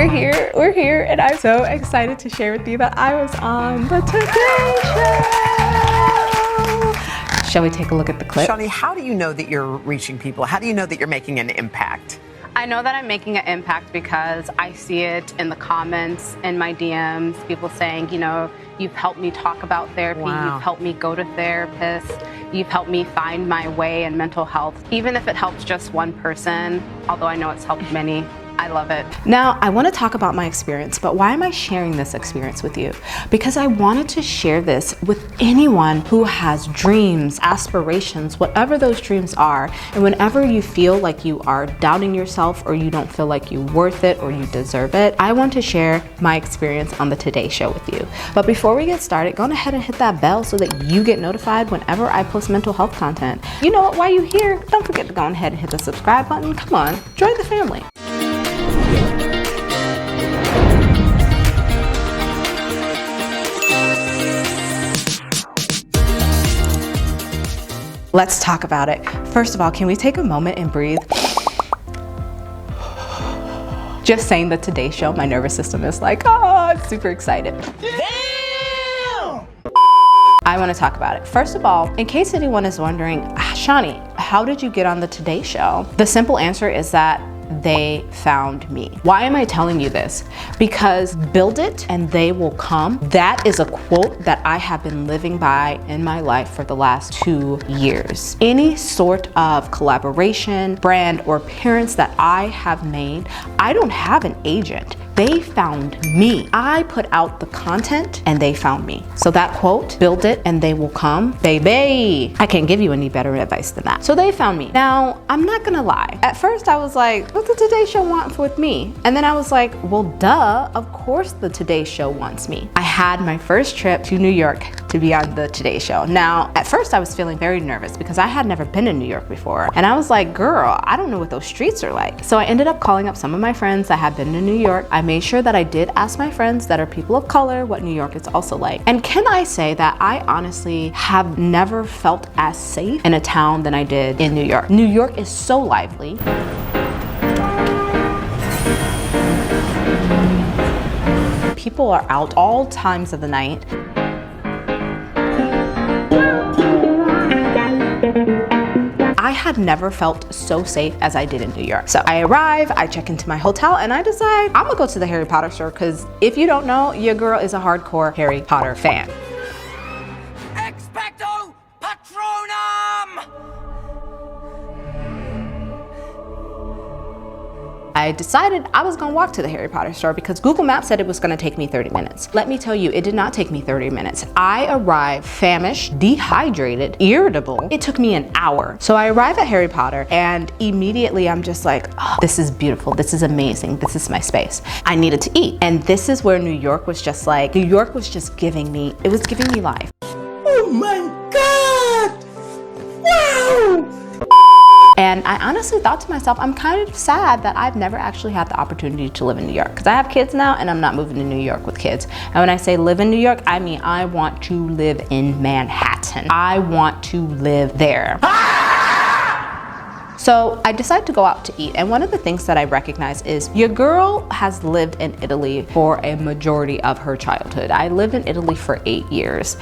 we're here, and I'm so excited to share with you that I was on the Today Show. Shall we take a look at the clip? Shani, how do you know that you're reaching people? How do you know that you're making an impact? I know that I'm making an impact because I see it in the comments, in my DMs, people saying, you know, you've helped me talk about therapy, you've helped me go to therapists, you've helped me find my way in mental health. Even if it helps just one person, although I know it's helped many, I love it. Now, I want to talk about my experience, but why am I sharing this experience with you? Because I wanted to share this with anyone who has dreams, aspirations, whatever those dreams are. And whenever you feel like you are doubting yourself or you don't feel like you're worth it or you deserve it, I want to share my experience on the Today Show with you. But before we get started, go ahead and hit that bell so that you get notified whenever I post mental health content. You know what, while you're here, don't forget to go ahead and hit the subscribe button. Come on, join the family. Let's talk about it. First of all, can we take a moment and breathe? Just saying the Today Show, my nervous system is like, oh, I'm super excited. Damn! I want to talk about it. First of all, in case anyone is wondering, Shani, how did you get on the Today Show? The simple answer is that they found me. Why am I telling you this? Because build it and they will come. That is a quote that I have been living by in my life for the last 2 years. Any sort of collaboration, brand, or appearance that I have made, I don't have an agent. They found me. I put out the content and they found me. So that quote, build it and they will come, baby. I can't give you any better advice than that. So they found me. Now, I'm not gonna lie. At first I was like, what the Today Show want with me? And then I was like, well, duh, of course the Today Show wants me. I had my first trip to New York to be on the Today Show. Now, at first I was feeling very nervous because I had never been in New York before. And I was like, girl, I don't know what those streets are like. So I ended up calling up some of my friends that had been to New York. I made sure that I did ask my friends that are people of color what New York is also like. And can I say that I honestly have never felt as safe in a town than I did in New York. New York is so lively. People are out all times of the night. I had never felt so safe as I did in New York. So I arrive, I check into my hotel, and I decide I'm gonna go to the Harry Potter store because if you don't know, your girl is a hardcore Harry Potter fan. Expecto Patronum! I decided I was gonna walk to the Harry Potter store because Google Maps said it was gonna take me 30 minutes. Let me tell you, it did not take me 30 minutes. I arrived famished, dehydrated, irritable. It took me an hour. So I arrive at Harry Potter and immediately I'm just like, oh, this is beautiful, this is amazing, this is my space. I needed to eat. And this is where New York was just like, New York was just giving me, it was giving me life. Oh my God! Wow! And I honestly thought to myself, I'm kind of sad that I've never actually had the opportunity to live in New York because I have kids now and I'm not moving to New York with kids. And when I say live in New York, I mean I want to live in Manhattan. I want to live there. So I decided to go out to eat. And one of the things that I recognize is your girl has lived in Italy for a majority of her childhood. I lived in Italy for 8 years.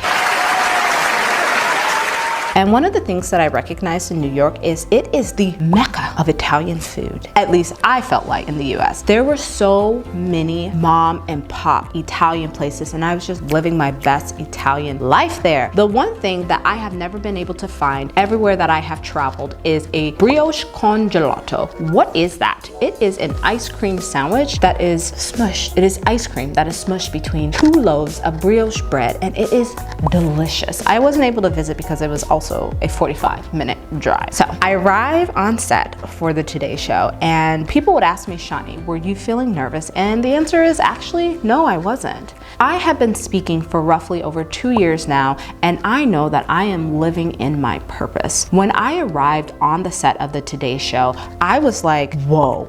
And one of the things that I recognized in New York is it is the mecca of Italian food. At least I felt like in the US. There were so many mom and pop Italian places and I was just living my best Italian life there. The one thing that I have never been able to find everywhere that I have traveled is a brioche con gelato. What is that? It is an ice cream sandwich that is smushed. It is ice cream that is smushed between 2 loaves of brioche bread and it is delicious. I wasn't able to visit because it was also a 45-minute drive. So I arrive on set for the Today Show and people would ask me, Shani, were you feeling nervous? And the answer is actually, no, I wasn't. I have been speaking for roughly over 2 years now and I know that I am living in my purpose. When I arrived on the set of the Today Show, I was like, whoa.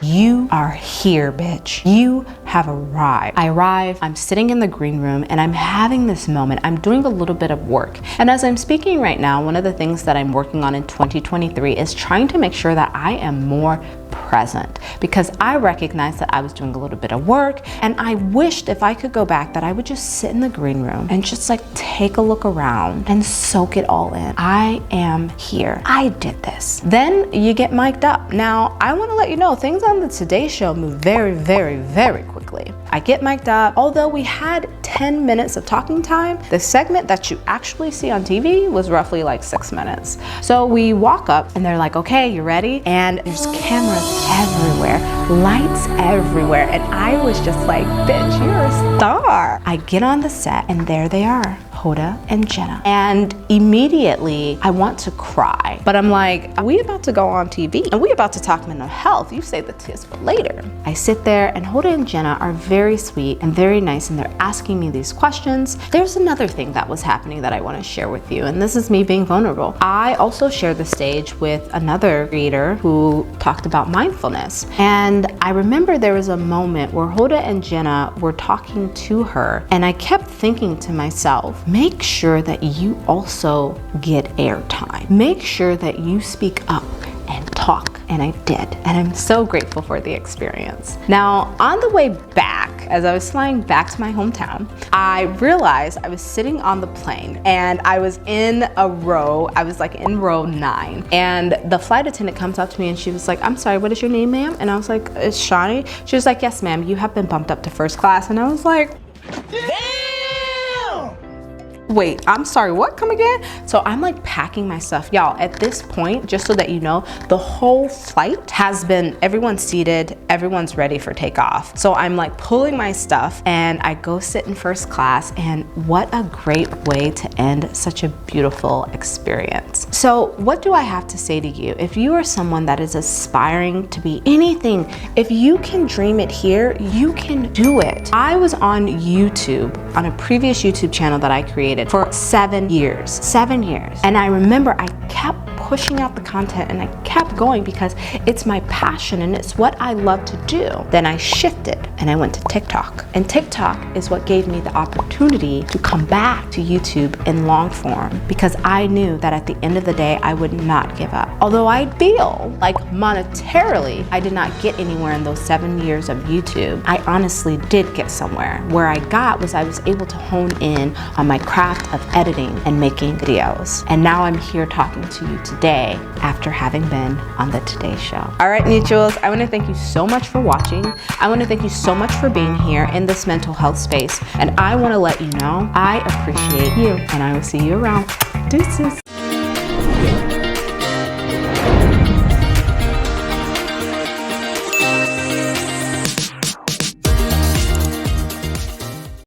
You are here, bitch. You have arrived. I arrive, I'm sitting in the green room and I'm having this moment. I'm doing a little bit of work. And as I'm speaking right now, one of the things that I'm working on in 2023 is trying to make sure that I am more present present because I recognized that I was doing a little bit of work, and I wished if I could go back that I would just sit in the green room and just like take a look around and soak it all in. I am here. I did this. Then you get mic'd up. Now, I want to let you know things on the Today Show move very, very, very quickly. I get mic'd up. Although we had 10 minutes of talking time, the segment that you actually see on TV was roughly like 6 minutes. So we walk up and they're like, okay, you ready? And there's cameras everywhere, lights everywhere. And I was just like, bitch, you're a star. I get on the set and there they are, Hoda and Jenna. And immediately I want to cry, but I'm like, we about to go on TV and we about to talk mental health. You say the tears for later. I sit there and Hoda and Jenna are very sweet and very nice, and they're asking me these questions. There's another thing that was happening that I want to share with you, and this is me being vulnerable. I also shared the stage with another creator who talked about mindfulness. And I remember there was a moment where Hoda and Jenna were talking to her, and I kept thinking to myself, make sure that you also get airtime. Make sure that you speak up and talk. And I did. And I'm so grateful for the experience. Now, on the way back, as I was flying back to my hometown, I realized I was sitting on the plane and I was in a row. I was like in row 9. And the flight attendant comes up to me and she was like, I'm sorry, what is your name, ma'am? And I was like, it's Shani. She was like, yes, ma'am, you have been bumped up to first class. And I was like, wait, I'm sorry, what? Come again? So I'm like packing my stuff. Y'all, at this point, just so that you know, the whole flight has been, everyone's seated, everyone's ready for takeoff. So I'm like pulling my stuff and I go sit in first class, and what a great way to end such a beautiful experience. So what do I have to say to you? If you are someone that is aspiring to be anything, if you can dream it here, you can do it. I was on YouTube, on a previous YouTube channel that I created for 7 years. 7 years. And I remember I kept pushing out the content and I kept going because it's my passion and it's what I love to do. Then I shifted and I went to TikTok. And TikTok is what gave me the opportunity to come back to YouTube in long form, because I knew that at the end of the day, I would not give up. Although I feel like monetarily, I did not get anywhere in those 7 years of YouTube, I honestly did get somewhere. Where I got was I was able to hone in on my craft of editing and making videos. And now I'm here talking to you today after having been on the Today Show. All right, mutuals, I want to thank you so much for watching. I want to thank you so much for being here in this mental health space. And I want to let you know I appreciate you, and I will see you around. Deuces.